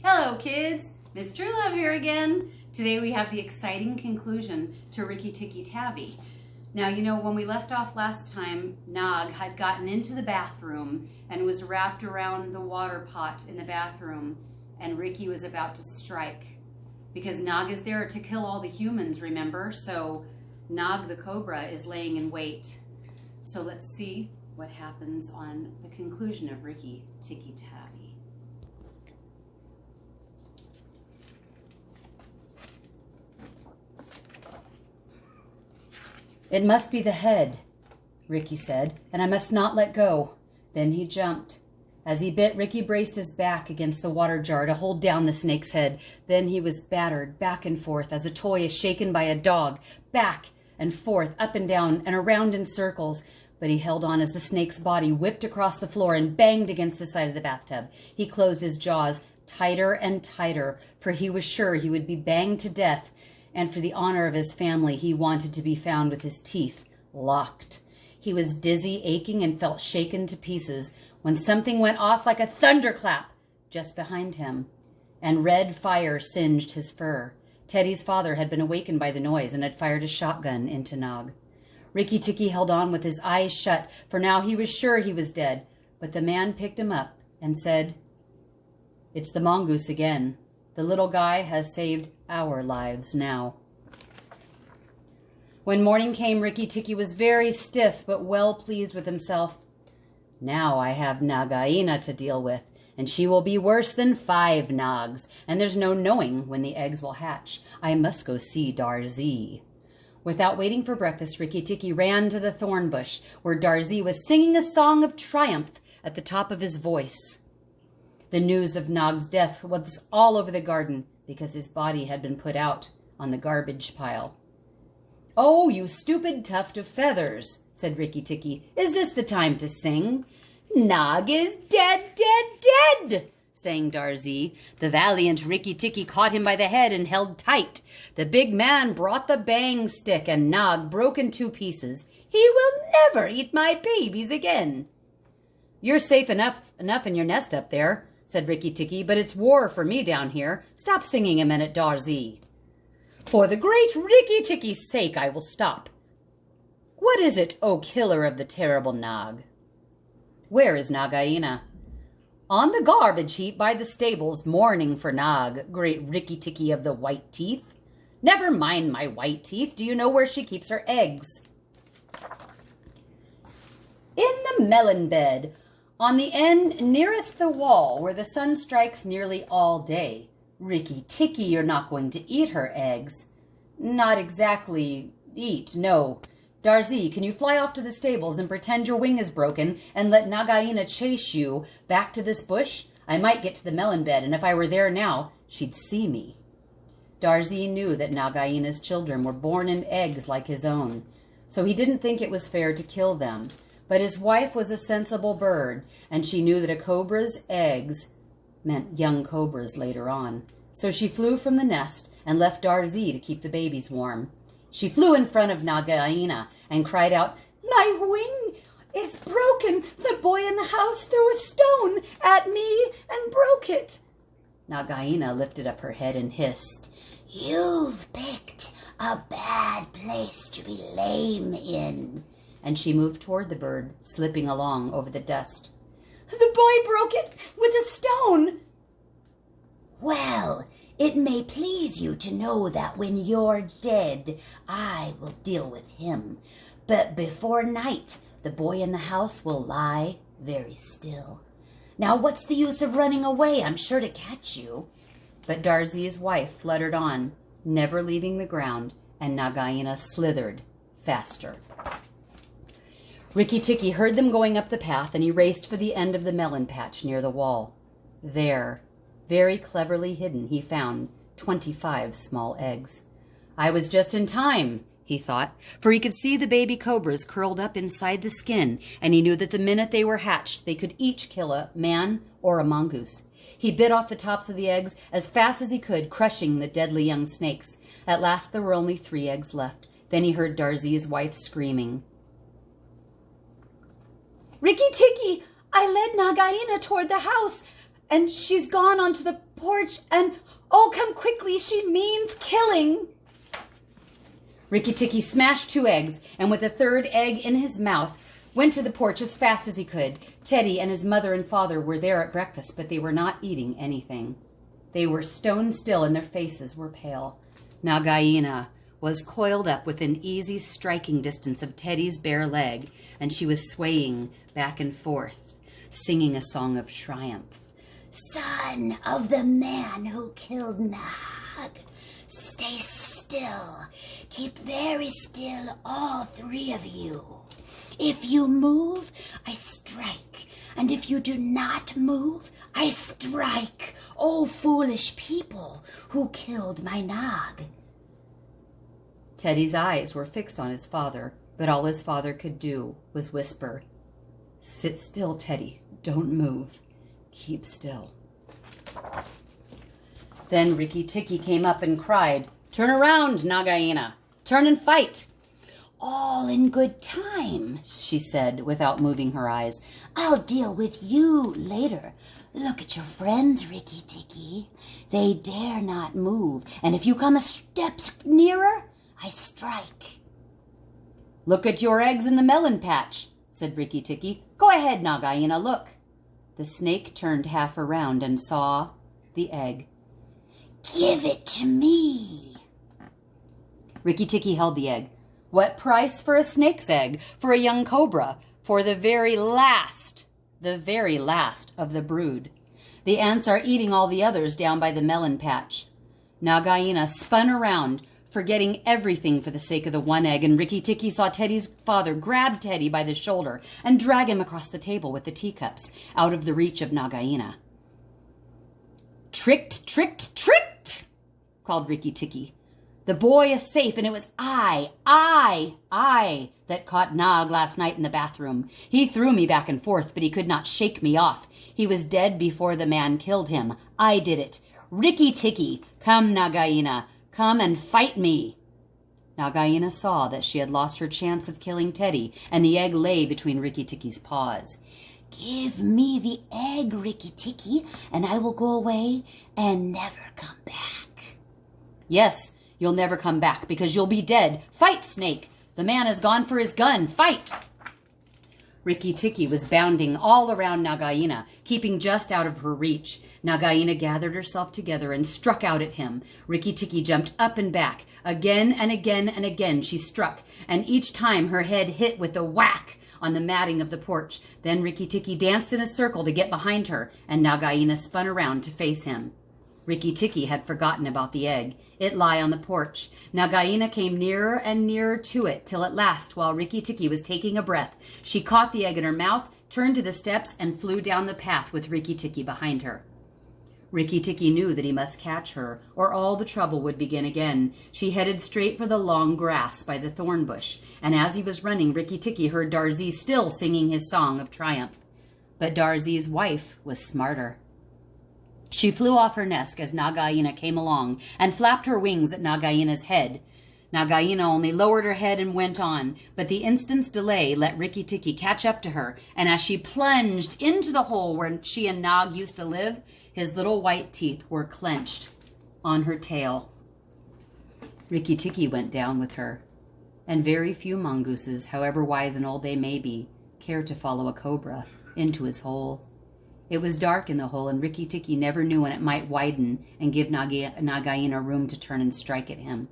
Hello kids, Miss Truelove here again. Today we have the exciting conclusion to Rikki Tikki Tavi. Now you know when we left off last time, Nog had gotten into the bathroom and was wrapped around the water pot in the bathroom, and Rikki was about to strike. Because Nog is there to kill all the humans, remember? So Nog the Cobra is laying in wait. So let's see what happens on the conclusion of Rikki Tikki Tavi. "It must be the head," Rikki said, "and I must not let go." Then he jumped. As he bit, Rikki braced his back against the water jar to hold down the snake's head. Then he was battered back and forth as a toy is shaken by a dog, back and forth, up and down, and around in circles. But he held on as the snake's body whipped across the floor and banged against the side of the bathtub. He closed his jaws tighter and tighter, for he was sure he would be banged to death, and for the honor of his family, he wanted to be found with his teeth locked. He was dizzy, aching, and felt shaken to pieces when something went off like a thunderclap just behind him, and red fire singed his fur. Teddy's father had been awakened by the noise and had fired a shotgun into Nog. Rikki Tikki held on with his eyes shut, for now he was sure he was dead. But the man picked him up and said, "It's the mongoose again. The little guy has saved our lives now." When morning came, Rikki Tikki was very stiff but well pleased with himself. "Now I have Nagaina to deal with, and she will be worse than 5 Nogs, and there's no knowing when the eggs will hatch. I must go see Darzee." Without waiting for breakfast, Rikki Tikki ran to the thorn bush, where Darzee was singing a song of triumph at the top of his voice. The news of Nog's death was all over the garden, because his body had been put out on the garbage pile. "Oh, you stupid tuft of feathers," said Rikki Tikki. "Is this the time to sing?" "Nog is dead, dead, dead," sang Darzee. The valiant Rikki Tikki caught him by the head and held tight. The big man brought the bang stick, and Nog broke in 2 pieces. "He will never eat my babies again." "You're safe enough in your nest up there," said Rikki Tikki, "but it's war for me down here. Stop singing a minute, Darzee." "For the great Rikki Tikki's sake, I will stop. What is it, O killer of the terrible Nog?" "Where is Nagaina?" "On the garbage heap by the stables, mourning for Nog, great Rikki Tikki of the white teeth." "Never mind my white teeth. Do you know where she keeps her eggs?" "In the melon bed, on the end nearest the wall, where the sun strikes nearly all day." "Rikki Tikki, you're not going to eat her eggs." "Not exactly eat, no. Darzee, can you fly off to the stables and pretend your wing is broken and let Nagaina chase you back to this bush? I might get to the melon bed, and if I were there now, she'd see me." Darzee knew that Nagaina's children were born in eggs like his own, so he didn't think it was fair to kill them. But his wife was a sensible bird, and she knew that a cobra's eggs meant young cobras later on. So she flew from the nest and left Darzee to keep the babies warm. She flew in front of Nagaina and cried out, "My wing is broken. The boy in the house threw a stone at me and broke it." Nagaina lifted up her head and hissed, "You've picked a bad place to be lame in." And she moved toward the bird, slipping along over the dust. "The boy broke it with a stone." "Well, it may please you to know that when you're dead, I will deal with him. But before night, the boy in the house will lie very still. Now what's the use of running away? I'm sure to catch you." But Darzee's wife fluttered on, never leaving the ground, and Nagaina slithered faster. Rikki Tikki heard them going up the path, and he raced for the end of the melon patch near the wall. There, very cleverly hidden, he found 25 small eggs. "I was just in time," he thought, for he could see the baby cobras curled up inside the skin, and he knew that the minute they were hatched, they could each kill a man or a mongoose. He bit off the tops of the eggs as fast as he could, crushing the deadly young snakes. At last there were only 3 eggs left. Then he heard Darzee's wife screaming, "Rikki Tikki, I led Nagaina toward the house. and she's gone onto the porch, and oh, come quickly, she means killing. Rikki Tikki smashed 2 eggs, and with a 3rd egg in his mouth, went to the porch as fast as he could. Teddy and his mother and father were there at breakfast, but they were not eating anything. They were stone still, and their faces were pale. Nagaina was coiled up within easy striking distance of Teddy's bare leg, and she was swaying back and forth, singing a song of triumph. Son of the man who killed Nag, stay still. Keep very still, all 3 of you. If you move, I strike, and if you do not move, I strike. Oh, foolish people, who killed my Nag? Teddy's eyes were fixed on his father, but all his father could do was whisper, "Sit still, Teddy. Don't move. Keep still." Then Rikki Tikki came up and cried, "Turn around, Nagaina. Turn and fight." All in good time, she said without moving her eyes. I'll deal with you later. Look at your friends, Rikki Tikki. They dare not move, and if you come a step nearer, I strike. Look at your eggs in the melon patch, said Rikki Tikki. Go ahead, Nagaina, look. The snake turned half around and saw the egg. Give it to me. Rikki Tikki held the egg. What price for a snake's egg? For a young cobra? For the very last of the brood. The ants are eating all the others down by the melon patch. Nagaina spun around, forgetting everything for the sake of the one egg, and Rikki Tikki saw Teddy's father grab Teddy by the shoulder and drag him across the table with the teacups, out of the reach of Nagaina. Tricked, tricked, tricked, called Rikki Tikki. The boy is safe, and it was I that caught Nag last night in the bathroom. He threw me back and forth, but he could not shake me off. He was dead before the man killed him. I did it. Rikki Tikki, come, Nagaina, come and fight me. Nagaina saw that she had lost her chance of killing Teddy, and the egg lay between Rikki Tikki's paws. Give me the egg, Rikki Tikki, and I will go away and never come back. Yes, you'll never come back because you'll be dead. Fight, snake! The man has gone for his gun. Fight! Rikki Tikki was bounding all around Nagaina, keeping just out of her reach. Nagaina gathered herself together and struck out at him. Rikki Tikki jumped up and back. Again and again and again she struck, and each time her head hit with a whack on the matting of the porch. Then Rikki Tikki danced in a circle to get behind her, and Nagaina spun around to face him. Rikki Tikki had forgotten about the egg. It lay on the porch. Nagaina came nearer and nearer to it, till at last, while Rikki Tikki was taking a breath, she caught the egg in her mouth, turned to the steps, and flew down the path with Rikki Tikki behind her. Rikki Tikki knew that he must catch her, or all the trouble would begin again. She headed straight for the long grass by the thorn bush, and as he was running, Rikki Tikki heard Darzee still singing his song of triumph. But Darzee's wife was smarter. She flew off her nest as Nagaina came along and flapped her wings at Nagaina's head. Nagaina only lowered her head and went on, but the instant's delay let Rikki Tikki catch up to her, and as she plunged into the hole where she and Nag used to live, his little white teeth were clenched on her tail. Rikki Tikki went down with her, and very few mongooses, however wise and old they may be, care to follow a cobra into his hole. It was dark in the hole, and Rikki Tikki never knew when it might widen and give Nagaina room to turn and strike at him.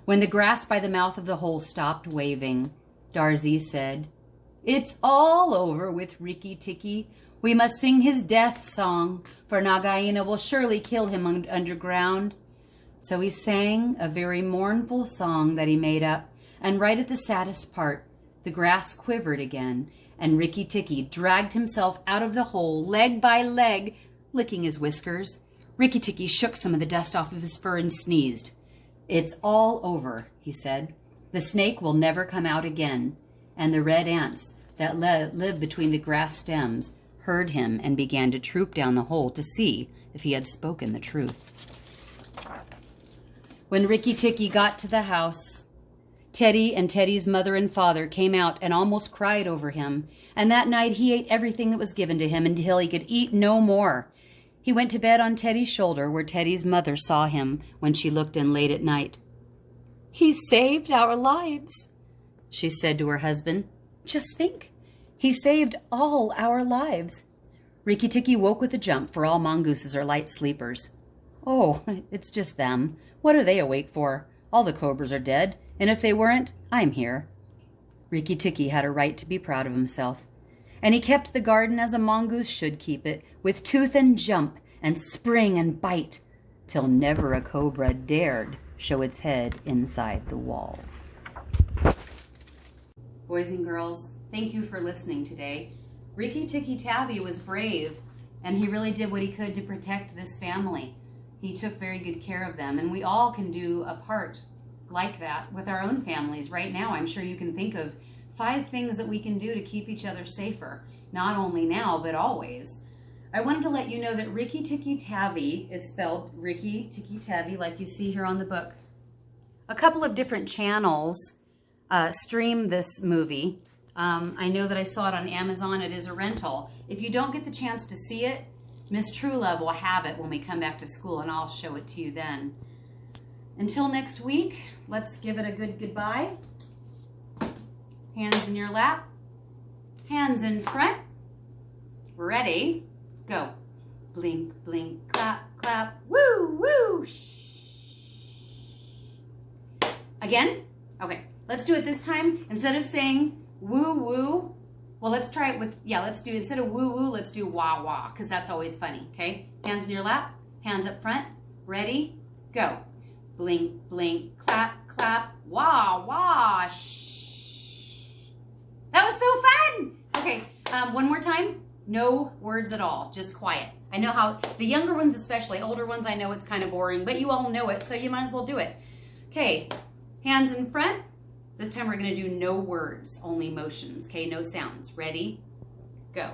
When the grass by the mouth of the hole stopped waving, Darzee said, "It's all over with Rikki Tikki. We must sing his death song, for Nagaina will surely kill him underground." So he sang a very mournful song that he made up, and right at the saddest part, the grass quivered again, and Rikki Tikki dragged himself out of the hole, leg by leg, licking his whiskers. Rikki Tikki shook some of the dust off of his fur and sneezed. "It's all over," he said. "The snake will never come out again." And the red ants that live between the grass stems heard him and began to troop down the hole to see if he had spoken the truth. When Rikki Tikki got to the house, Teddy and Teddy's mother and father came out and almost cried over him, and that night he ate everything that was given to him until he could eat no more. He went to bed on Teddy's shoulder where Teddy's mother saw him when she looked in late at night. "He saved our lives," she said to her husband. "Just think, he saved all our lives." Rikki Tikki woke with a jump, for all mongooses are light sleepers. "Oh, it's just them. What are they awake for? All the cobras are dead, and if they weren't, I'm here." Rikki Tikki had a right to be proud of himself. And he kept the garden as a mongoose should keep it, with tooth and jump and spring and bite, till never a cobra dared show its head inside the walls. Boys and girls, thank you for listening today. Rikki Tikki Tavi was brave, and he really did what he could to protect this family. He took very good care of them, and we all can do a part like that with our own families. Right now, I'm sure you can think of 5 things that we can do to keep each other safer, not only now, but always. I wanted to let you know that Rikki Tikki Tavi is spelled Rikki Tikki Tavi, like you see here on the book. A couple of different channels stream this movie. I know that I saw it on Amazon. It is a rental. If you don't get the chance to see it, Mrs.Truelove will have it when we come back to school, and I'll show it to you then. Until next week, let's give it a good goodbye. Hands in your lap. Hands in front. Ready? Go. Blink, blink, clap, clap. Woo, woo. Again? Okay, let's do it this time. Instead of saying woo, woo, well, let's try it with, let's do, instead of woo, woo, let's do wah, wah, because that's always funny, okay? Hands in your lap, hands up front. Ready? Go. Blink, blink, clap, clap, wah, wah, That was so fun! Okay, one more time. No words at all, just quiet. I know how, the younger ones especially, older ones I know it's kind of boring, but you all know it, so you might as well do it. Okay, hands in front. This time we're gonna do no words, only motions, okay? No sounds. Ready? Go.